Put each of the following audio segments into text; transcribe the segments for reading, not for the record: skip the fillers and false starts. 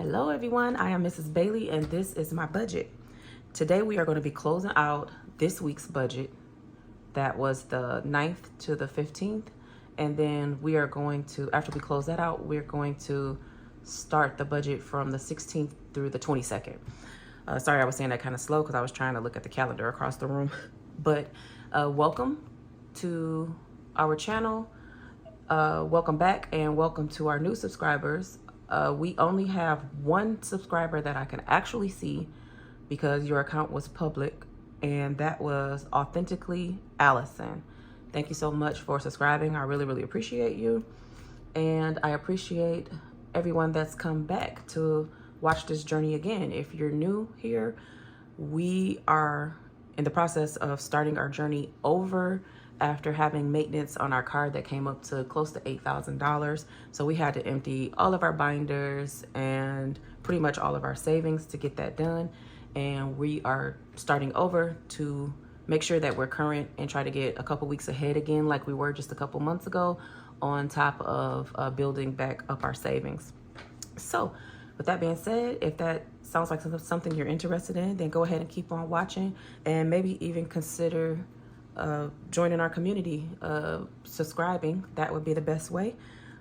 Hello everyone, I am Mrs. Bailey and this is my budget. Today we are going to be closing out this week's budget. That was the 9th to the 15th. And then we are going to, after we close that out, we're going to start the budget from the 16th through the 22nd. Sorry, I was saying that kind of slow because I was trying to look at the calendar across the room. But welcome to our channel. Welcome back and welcome to our new subscribers. We only have one subscriber that I can actually see because your account was public, and that was Authentically Allison. Thank you so much for subscribing. I really appreciate you, and I appreciate everyone that's come back to watch this journey again. If you're new here, we are in the process of starting our journey over after having maintenance on our car that came up to close to $8,000. So we had to empty all of our binders and pretty much all of our savings to get that done. And we are starting over to make sure that we're current and try to get a couple weeks ahead again, like we were just a couple months ago, on top of building back up our savings. So with that being said, if that sounds like something you're interested in, then go ahead and keep on watching and maybe even consider joining our community, subscribing. That would be the best way.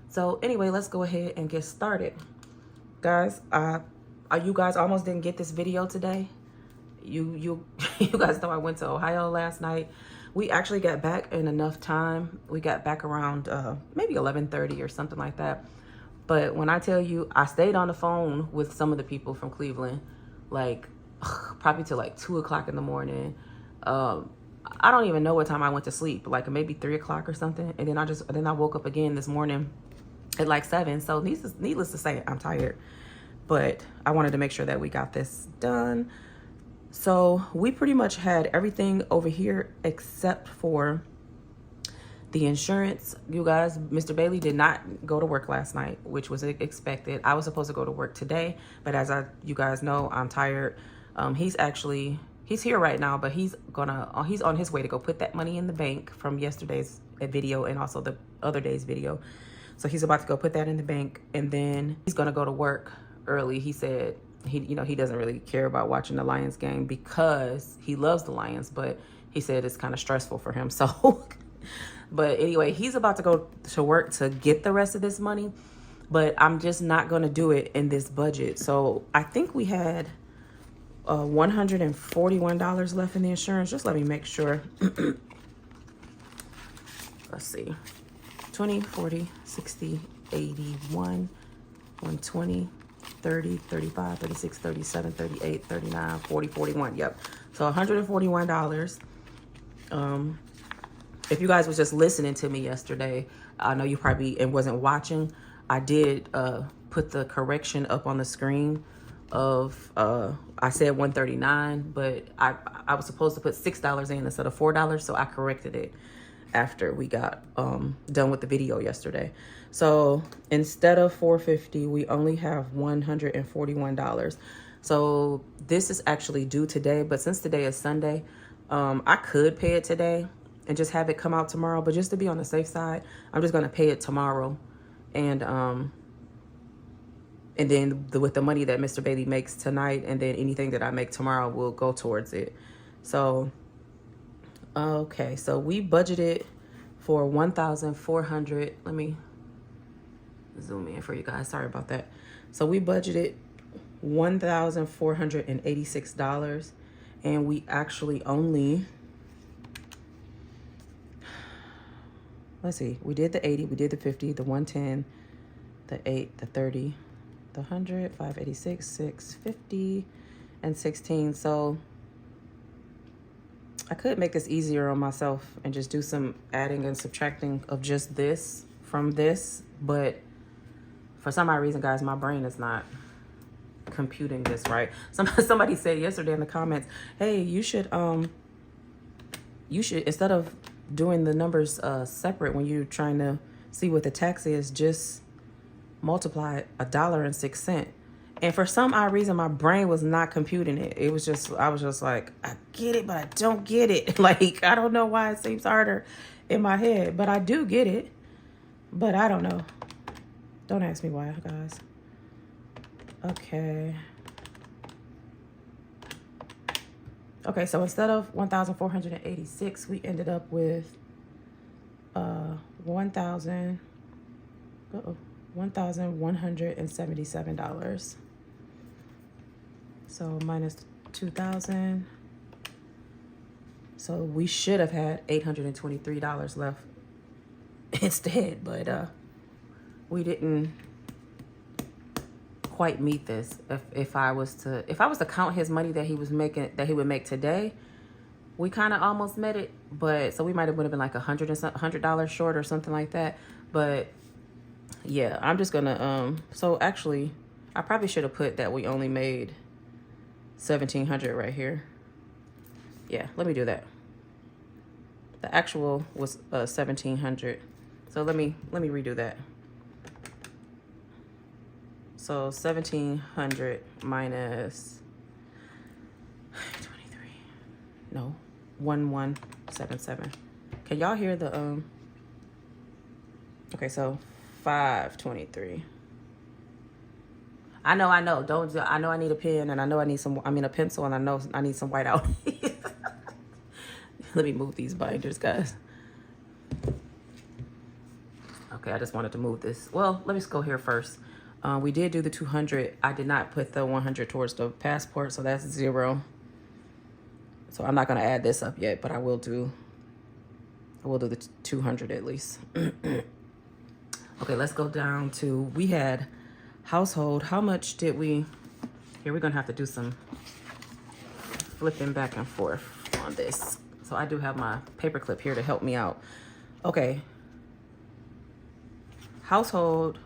So anyway, let's go ahead and get started. Guys, you guys almost didn't get this video today. You guys know I went to Ohio last night. We actually got back in enough time. We got back around maybe 11:30 or something like that. But when I tell you, I stayed on the phone with some of the people from Cleveland, like probably till like 2 o'clock in the morning. I don't even know what time I went to sleep, like maybe 3 o'clock or something. And then I woke up again this morning at like 7. So needless to say, I'm tired, but I wanted to make sure that we got this done. So we pretty much had everything over here except for the insurance. You guys, Mr. Bailey did not go to work last night, which was expected. I was supposed to go to work today, but as you guys know, I'm tired. He's here right now, but he's on his way to go put that money in the bank from yesterday's video and also the other day's video. So he's about to go put that in the bank, and then he's gonna go to work early. He said he doesn't really care about watching the Lions game because he loves the Lions, but he said it's kind of stressful for him. So, but anyway, he's about to go to work to get the rest of this money, but I'm just not gonna do it in this budget. So I think we had $141 left in the insurance. Just let me make sure. Let's see. 20, 40, 60, 81, 120, 30, 35, 36, 37, 38, 39, 40, 41. Yep. So $141. If you guys was just listening to me yesterday, I know you probably wasn't watching. I did put the correction up on the screen of I said $139, but I was supposed to put $6 in instead of $4, so I corrected it after we got done with the video yesterday. So instead of $450, we only have $141. So this is actually due today, but since today is Sunday, I could pay it today and just have it come out tomorrow, but just to be on the safe side, I'm just gonna pay it tomorrow. And then with the money that Mr. Bailey makes tonight, and then anything that I make tomorrow will go towards it. So, okay. So we budgeted for 1,400. Let me zoom in for you guys. Sorry about that. So we budgeted $1,486, and we actually only, let's see, we did the 80, we did the 50, the 110, the 8, the 30, the 100, 586, 650, and 16. So I could make this easier on myself and just do some adding and subtracting of just this from this, but for some odd reason, guys, my brain is not computing this right. Somebody said yesterday in the comments, hey, you should instead of doing the numbers separate when you're trying to see what the tax is, just multiply $1.06. And for some odd reason, my brain was not computing it. I was just like, I get it, but I don't get it. Like, I don't know why it seems harder in my head, but I do get it. But I don't know. Don't ask me why, guys. Okay. Okay, so instead of 1,486, we ended up with $1,177. So minus 2,000. So we should have had $823 left instead, but we didn't quite meet this. If I was to count his money that he was making, that he would make today, we kind of almost met it. But so we would have been like $100 short or something like that. But yeah, I'm just gonna so actually I probably should have put that we only made $1,700 right here. Yeah, let me do that. The actual was $1,700. So let me redo that. So 1,700 minus 23. No, 1177. Can y'all hear the Okay, so 523. I know. Don't. I know I need a pen, and I know I need a pencil, and I know I need some whiteout. Let me move these binders, guys. Okay, I just wanted to move this. Well, let me just go here first. We did do the 200. I did not put the 100 towards the passport, so that's 0. So I'm not gonna add this up yet, but I will do the 200 at least. Okay, let's go down to, we had household. How much did we, here we're gonna have to do some flipping back and forth on this. So I do have my paper clip here to help me out. Okay, household,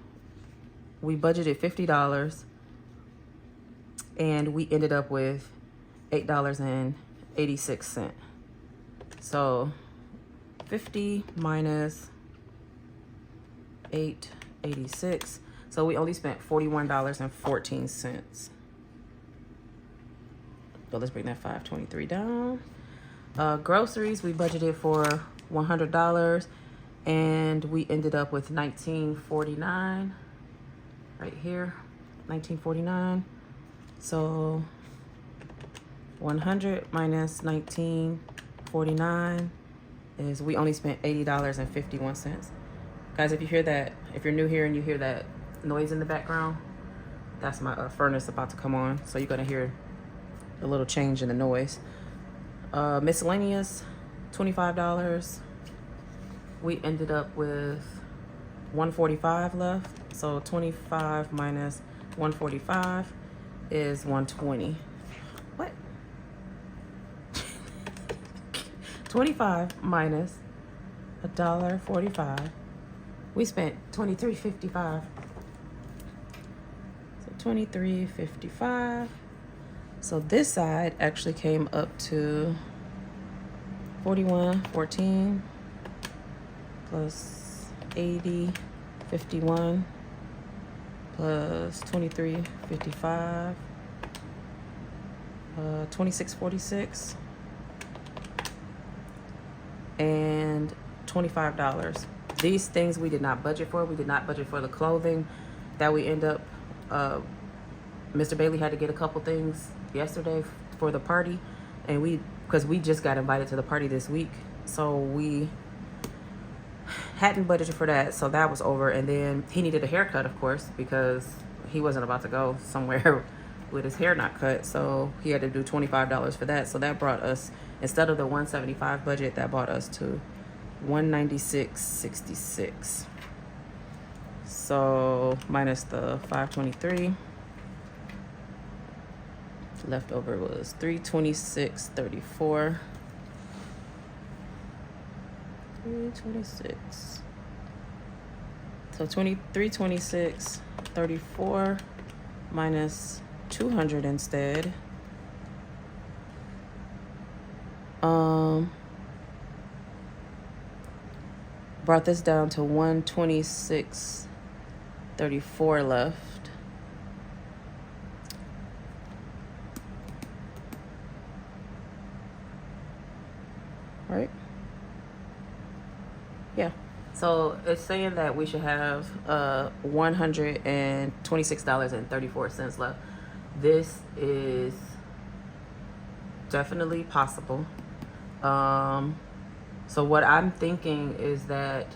we budgeted $50 and we ended up with $8.86. So 50 minus 886. So we only spent $41.14. So let's bring that 523 down. Groceries, we budgeted for $100 and we ended up with $19.49 right here, $19.49. So 100 minus $19.49 is, we only spent $80.51. Guys, if you hear that, if you're new here and you hear that noise in the background, that's my furnace about to come on. So you're gonna hear a little change in the noise. Miscellaneous, $25. We ended up with $145 left. So 25 minus 145 is 120. What? 25 minus $1.45. We spent $23.55. So $23.55. So this side actually came up to $41.14 plus $80.51 plus $23.55, $26.46, and $25. These things we did not budget for. We did not budget for the clothing that we end up, Mr. Bailey had to get a couple things yesterday for the party, and because we just got invited to the party this week, so we hadn't budgeted for that, so that was over. And then he needed a haircut, of course, because he wasn't about to go somewhere with his hair not cut, so he had to do $25 for that. So that brought us, instead of the $175 budget, that brought us to $196.66. So minus the 523, leftover was $326.34. 326. So $2326.34 minus 200 instead. Brought this down to 126.34 left. Right? Yeah. So So it's saying that we should have $126.34 left. This is definitely possible. So what I'm thinking is that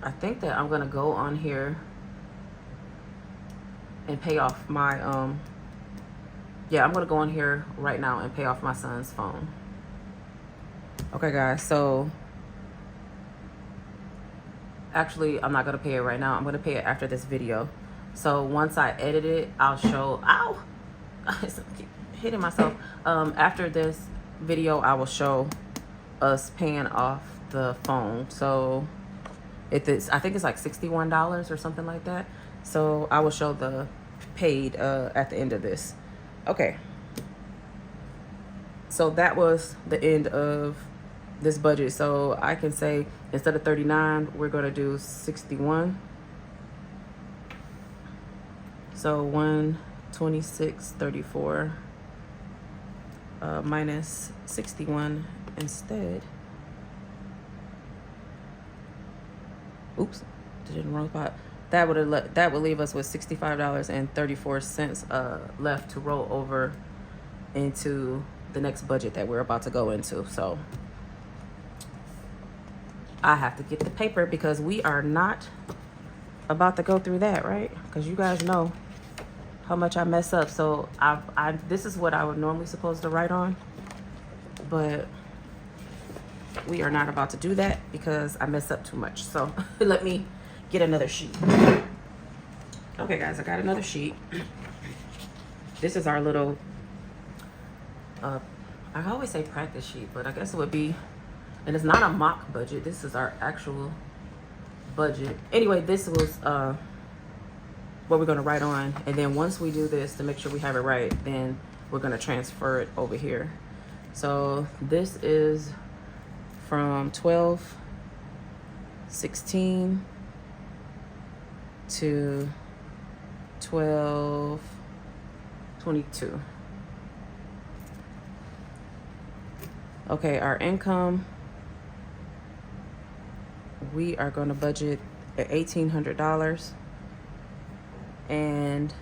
I think that I'm gonna go on here and pay off my yeah, I'm gonna go on here right now and pay off my son's phone. Okay guys, so actually I'm not gonna pay it right now. I'm gonna pay it after this video. So once I edit it, I'll show, ow, I keep hitting myself. After this video, I will show us paying off the phone. So if it's, I think it's like $61 or something like that. So I will show the paid at the end of this. Okay. So that was the end of this budget. So I can say instead of 39, we're going to do 61. So 126.34 minus 61 instead. Oops, did it in the wrong spot. That would leave us with $65.34 left to roll over into the next budget that we're about to go into. So I have to get the paper because we are not about to go through that, right? Because you guys know how much I mess up. So this is what I would normally supposed to write on, but we are not about to do that because I mess up too much. So let me get another sheet. Okay guys, I got another sheet. This is our little I always say practice sheet, but I guess it would be, and it's not a mock budget, this is our actual budget. Anyway, this was what we're going to write on, and then once we do this to make sure we have it right, then we're going to transfer it over here. So this is from 12/16 to 12/22. Okay, our income, we are going to budget at $1,800, and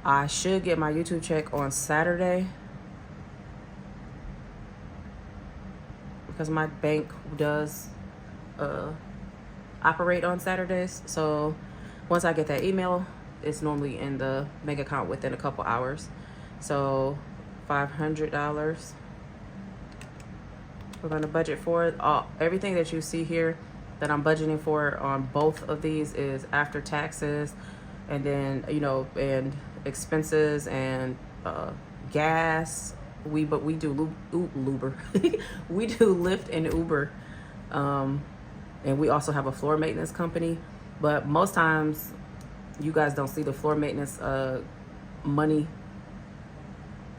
I should get my YouTube check on Saturday because my bank does operate on Saturdays. So once I get that email, it's normally in the mega account within a couple hours. So $500 we're going to budget for. Everything that you see here that I'm budgeting for on both of these is after taxes, and then, you know, and expenses and gas. We do Uber. We do Lyft and Uber, and we also have a floor maintenance company. But most times you guys don't see the floor maintenance money.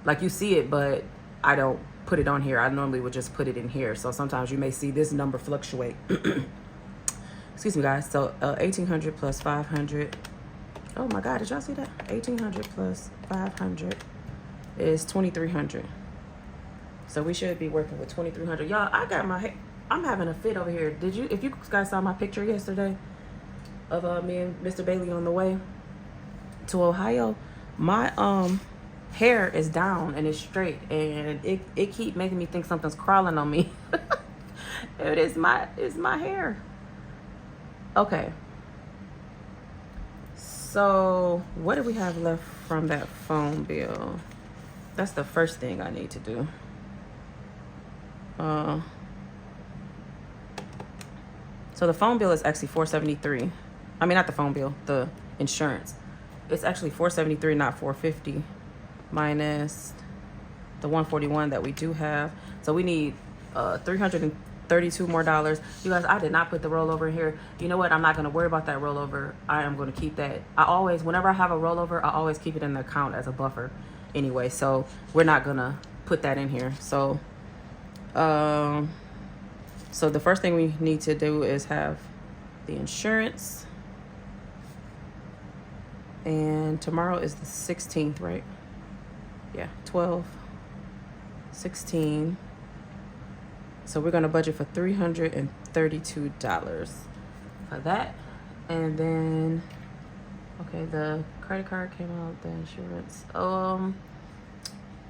Like, you see it, but I don't put it on here. I normally would just put it in here. So sometimes you may see this number fluctuate. Excuse me guys. So 1,800 plus 500. Oh my God, did y'all see that? 1,800 plus 500 is 2,300. So we should be working with 2,300. Y'all, I got my, I'm having a fit over here. Did you, if you guys saw my picture yesterday of me and Mr. Bailey on the way to Ohio, my hair is down and it's straight, and it keep making me think something's crawling on me. It's my hair. Okay. So what do we have left from that phone bill? That's the first thing I need to do. So the phone bill is actually $473. I mean, not the phone bill, the insurance. It's actually $473, not $450, minus the $141 that we do have. So we need $332 more. You guys, I did not put the rollover in here. You know what? I'm not going to worry about that rollover. I am going to keep that. I always, whenever I have a rollover, I always keep it in the account as a buffer anyway. So we're not going to put that in here. So, so the first thing we need to do is have the insurance. And tomorrow is the 16th, right? Yeah, 12/16. So we're gonna budget for $332 for that. And then, okay, the credit card came out, the insurance.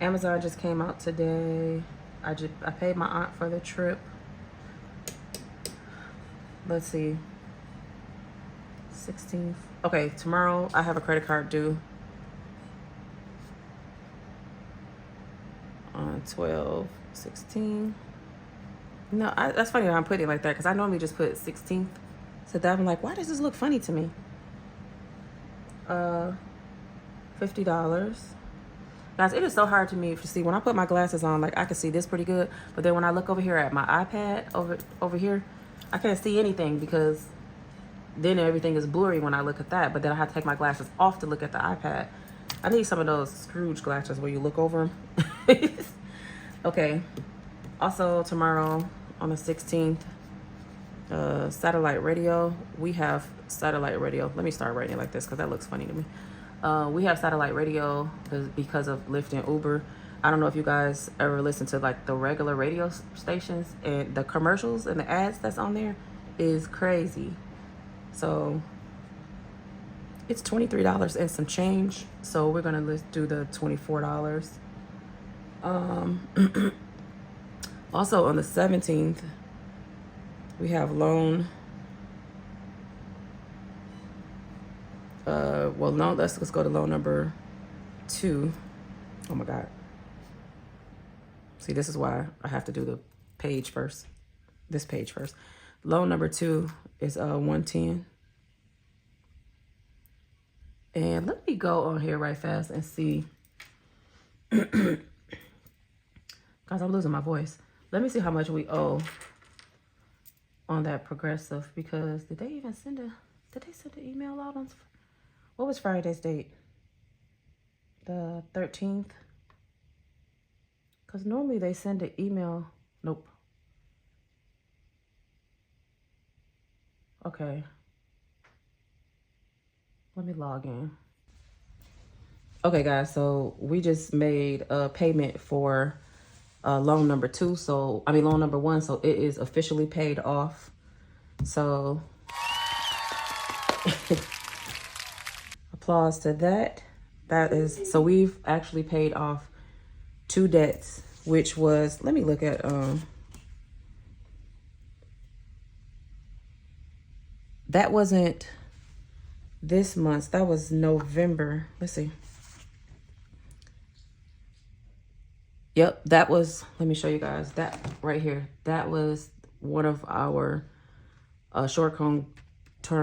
Amazon just came out today. I paid my aunt for the trip. Let's see. 16th. Okay, tomorrow I have a credit card due on 12/16. No, that's funny that I'm putting it like that because I normally just put 16th. So that I'm like, why does this look funny to me? $50. Guys, it is so hard to me to see when I put my glasses on. Like I can see this pretty good, but then when I look over here at my iPad over here, I can't see anything because then everything is blurry when I look at that. But then I have to take my glasses off to look at the iPad. I need some of those Scrooge glasses where you look over them. Okay. Also tomorrow on the 16th, satellite radio. We have satellite radio. Let me start writing it like this because that looks funny to me. We have satellite radio because of Lyft and Uber. I don't know if you guys ever listen to like the regular radio stations, and the commercials and the ads that's on there is crazy. So it's $23 and some change. So we're gonna do the $24. Also on the 17th, we have loan. Well, no, let's go to loan number 2. Oh my God. See, this is why I have to do the page first. This page first. Loan number 2 is 110. And let me go on here right fast and see. Guys, I'm losing my voice. Let me see how much we owe on that Progressive, because did they send an email out on, what was Friday's date? The 13th? Because normally they send an email. Nope. Okay. Let me log in. Okay, guys, so we just made a payment for loan number 2. So, loan number 1. So it is officially paid off. So applause to that. So we've actually paid off 2 debts, which was, let me look at, that wasn't this month, that was November. Let's see. Yep, that was, let me show you guys that right here. That was one of our short-term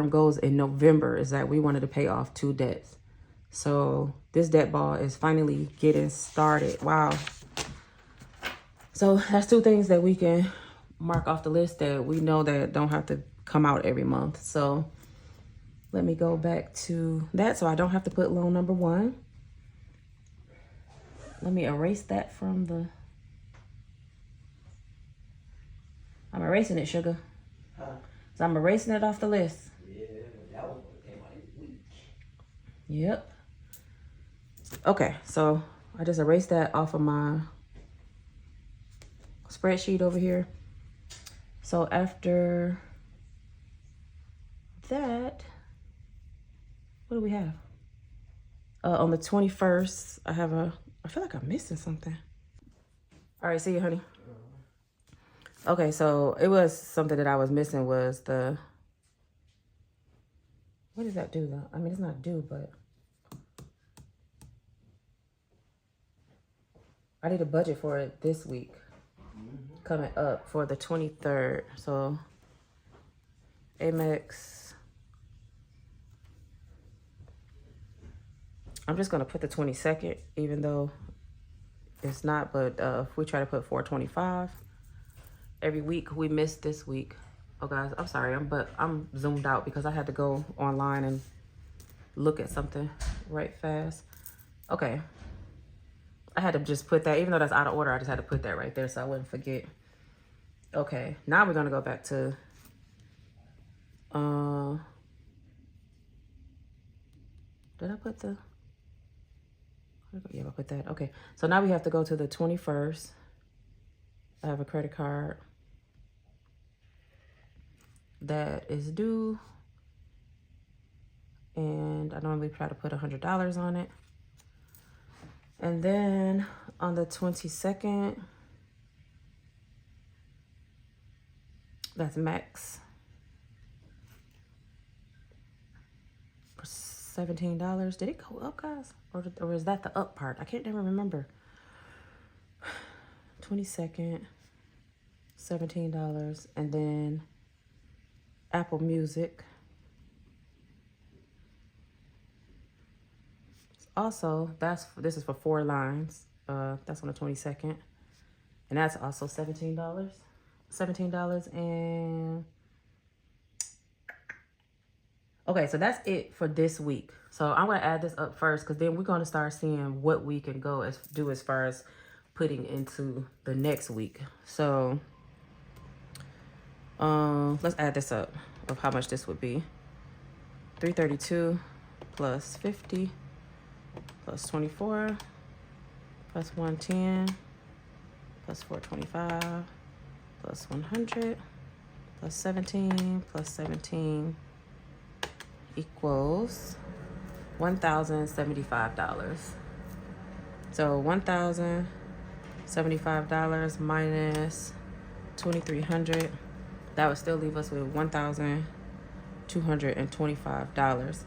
goals in November, is that we wanted to pay off 2 debts. So this debt ball is finally getting started. Wow. So that's 2 things that we can mark off the list that we know that don't have to come out every month. So let me go back to that so I don't have to put loan number 1. Let me erase that from the... I'm erasing it, sugar. Huh? So I'm erasing it off the list. Yeah, that was what came out this week. Yep. Okay, so I just erased that off of my spreadsheet over here. So after that, what do we have? On the 21st, I feel like I'm missing something. All right, see you, honey. Okay, so it was something that I was missing was the, what does that do though? It's not due, but I need a budget for it this week coming up for the 23rd. So Amex, I'm just gonna put the 22nd, even though it's not, but if we try to put 425 every week, we missed this week. Oh guys, I'm sorry, but I'm zoomed out because I had to go online and look at something right fast. Okay, I had to just put that, even though that's out of order, I just had to put that right there so I wouldn't forget. Okay, now we're gonna go back to did I put the, yeah, I put that. Okay, so now we have to go to the 21st. I have a credit card. that is due. And I normally try to put $100 on it. And then on the 22nd, that's max. For $17. Did it go up, guys? Or is that the up part? I can't even remember. 22nd, $17. And then Apple Music. Also, this is for 4 lines. That's on the 22nd. And that's also $17. $17 and... Okay, so that's it for this week. So I'm going to add this up first because then we're going to start seeing what we can do as far as putting into the next week. So let's add this up of how much this would be. $332 plus 50 plus 24 plus 110 plus 425 plus 100 plus 17 plus 17 equals $1,075. So $1,075 minus 2,300, that would still leave us with $1,225.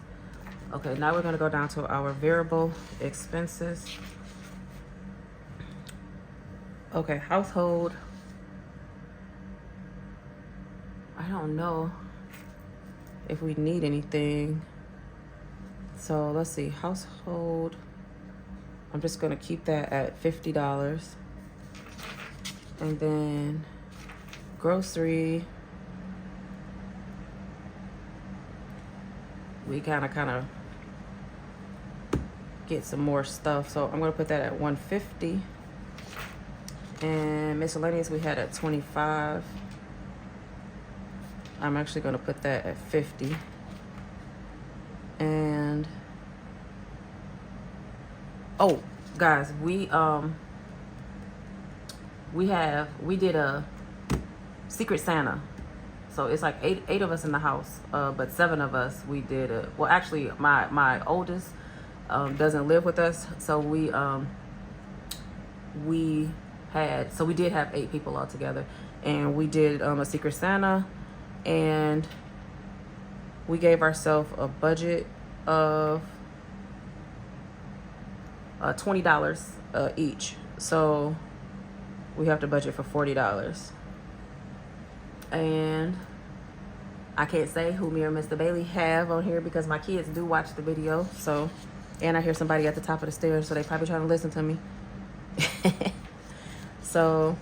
Okay, now we're gonna go down to our variable expenses. Okay, household. I don't know if we need anything. So let's see, household. I'm just gonna keep that at $50. And then grocery. We kind of get some more stuff. So I'm gonna put that at $150. And miscellaneous we had at $25. I'm actually gonna put that at $50. And oh guys, we did a Secret Santa. So it's like eight of us in the house, but 7 of us we did it. Well, actually, my oldest doesn't live with us, so we did have 8 people all together, and we did a Secret Santa, and we gave ourselves a budget of $20 each. So we have to budget for $40. And I can't say who me or Mr. Bailey have on here because my kids do watch the video. So, and I hear somebody at the top of the stairs, so they probably trying to listen to me. So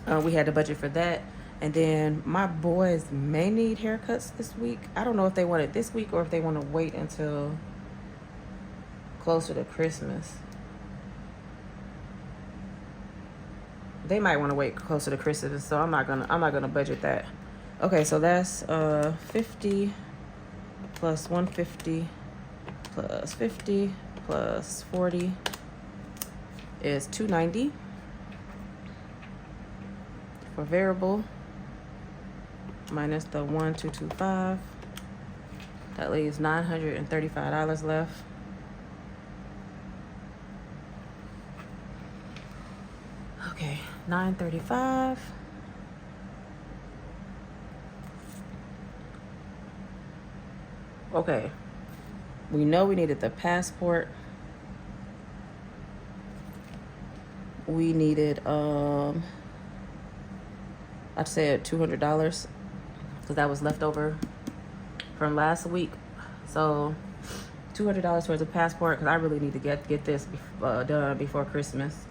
we had to budget for that. And then my boys may need haircuts this week. I don't know if they want it this week or if they want to wait until closer to Christmas. They might want to wait closer to Christmas, so I'm not gonna budget that. Okay, so that's 50 plus 150 plus 50 plus 40 is 290 for variable minus the 1,225. That leaves $935 left. Okay, $935. Okay, we know we needed the passport. We needed I said $200 because that was left over from last week. So $200 towards a passport because I really need to get this done before Christmas.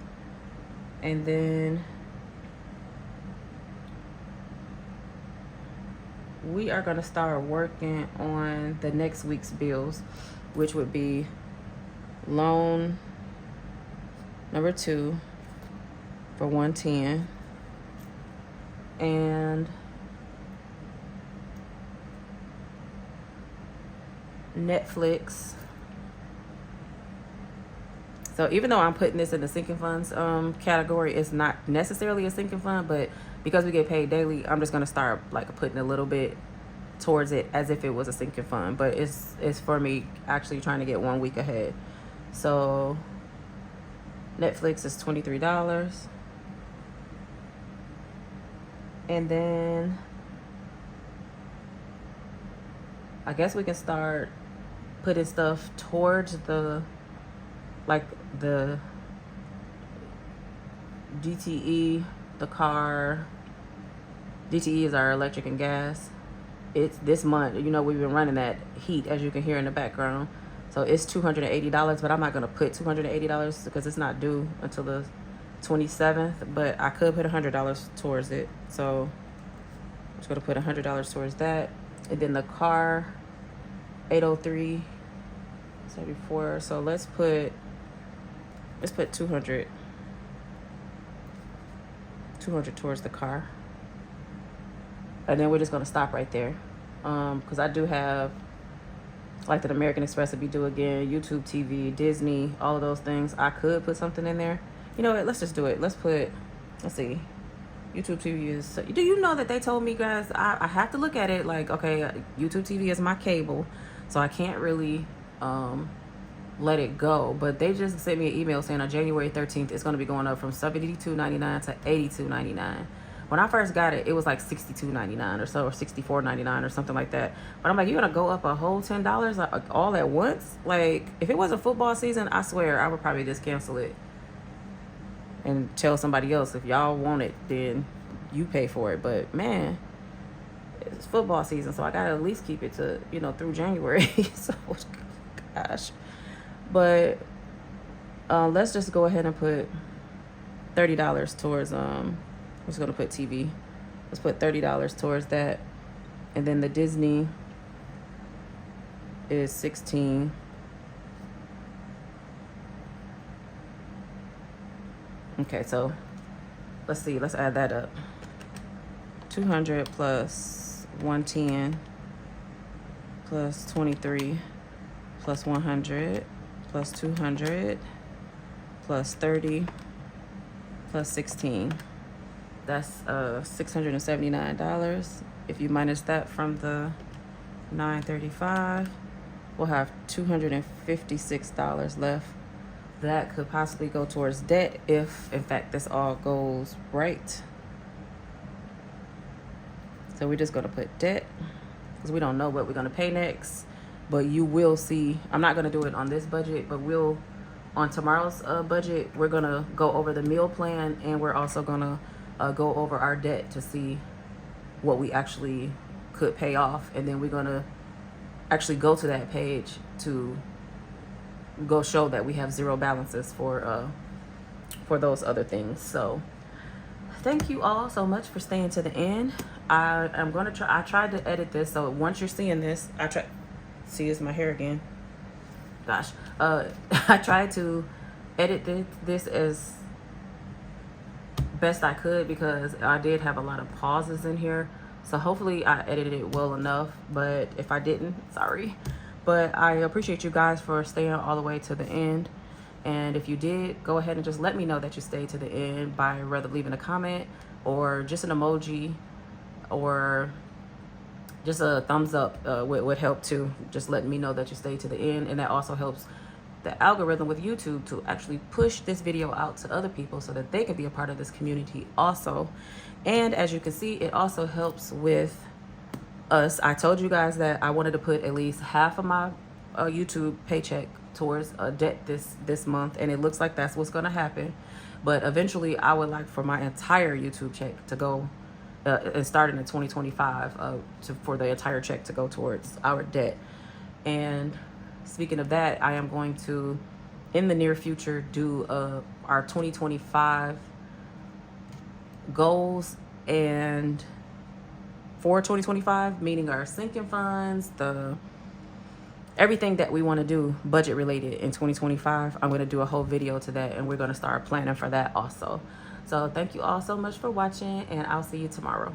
And then we are going to start working on the next week's bills, which would be loan number 2 for $110 and Netflix. So even though I'm putting this in the sinking funds category, it's not necessarily a sinking fund, but because we get paid daily, I'm just gonna start like putting a little bit towards it as if it was a sinking fund, but it's for me actually trying to get 1 week ahead. So Netflix is $23, and then I guess we can start putting stuff towards the DTE, the car. DTE is our electric and gas. It's this month, you know, we've been running that heat, as you can hear in the background. So it's $280, but I'm not gonna put $280 because it's not due until the 27th, but I could put $100 towards it. So I'm just gonna put $100 towards that. And then the car, 803.74. So let's put 200 towards the car. And then we're just gonna stop right there. Because I do have like the American Express to be due again, YouTube TV, Disney, all of those things. I could put something in there. You know what, let's just do it. Let's see. YouTube TV is, do you know that they told me, guys, I have to look at it like, okay, YouTube TV is my cable, so I can't really let it go. But they just sent me an email saying on January 13th, it's going to be going up from $72.99 to $82.99. When I first got it, it was like $62.99 or so, or $64.99 or something like that. But I'm like, you're going to go up a whole $10 all at once? Like, if it wasn't football season, I swear I would probably just cancel it and tell somebody else, if y'all want it, then you pay for it. But man, it's football season, so I gotta at least keep it to, you know, through January. So gosh. But let's just go ahead and put $30 towards I'm just gonna put TV. Let's put $30 towards that. And then the Disney is $16. Okay, so let's see, let's add that up. 200 plus 110 plus 23 plus 100 plus 200 plus 30 plus 16. That's $679. If you minus that from the $935, we'll have $256 left. That could possibly go towards debt if, in fact, this all goes right. So we're just going to put debt because we don't know what we're going to pay next. But you will see, I'm not going to do it on this budget, but on tomorrow's budget, we're going to go over the meal plan, and we're also going to go over our debt to see what we actually could pay off. And then we're going to actually go to that page to go show that we have zero balances for those other things. So thank you all so much for staying to the end. I tried to edit this, so once you're seeing this, see, it's my hair again, gosh. I tried to edit this as best I could because I did have a lot of pauses in here, so hopefully I edited it well enough. But if I didn't, sorry. But I appreciate you guys for staying all the way to the end. And if you did, go ahead and just let me know that you stayed to the end by rather leaving a comment or just an emoji or just a thumbs up would help too. Just letting me know that you stayed to the end. And that also helps the algorithm with YouTube to actually push this video out to other people so that they can be a part of this community also. And as you can see, it also helps with us. I told you guys that I wanted to put at least half of my YouTube paycheck towards debt this month, and it looks like that's what's going to happen. But eventually I would like for my entire YouTube check to go and starting in 2025 for the entire check to go towards our debt. And speaking of that, I am going to in the near future do our 2025 goals, and for 2025, meaning our sinking funds, everything that we want to do budget related in 2025. I'm going to do a whole video to that, and we're going to start planning for that also. So thank you all so much for watching, and I'll see you tomorrow.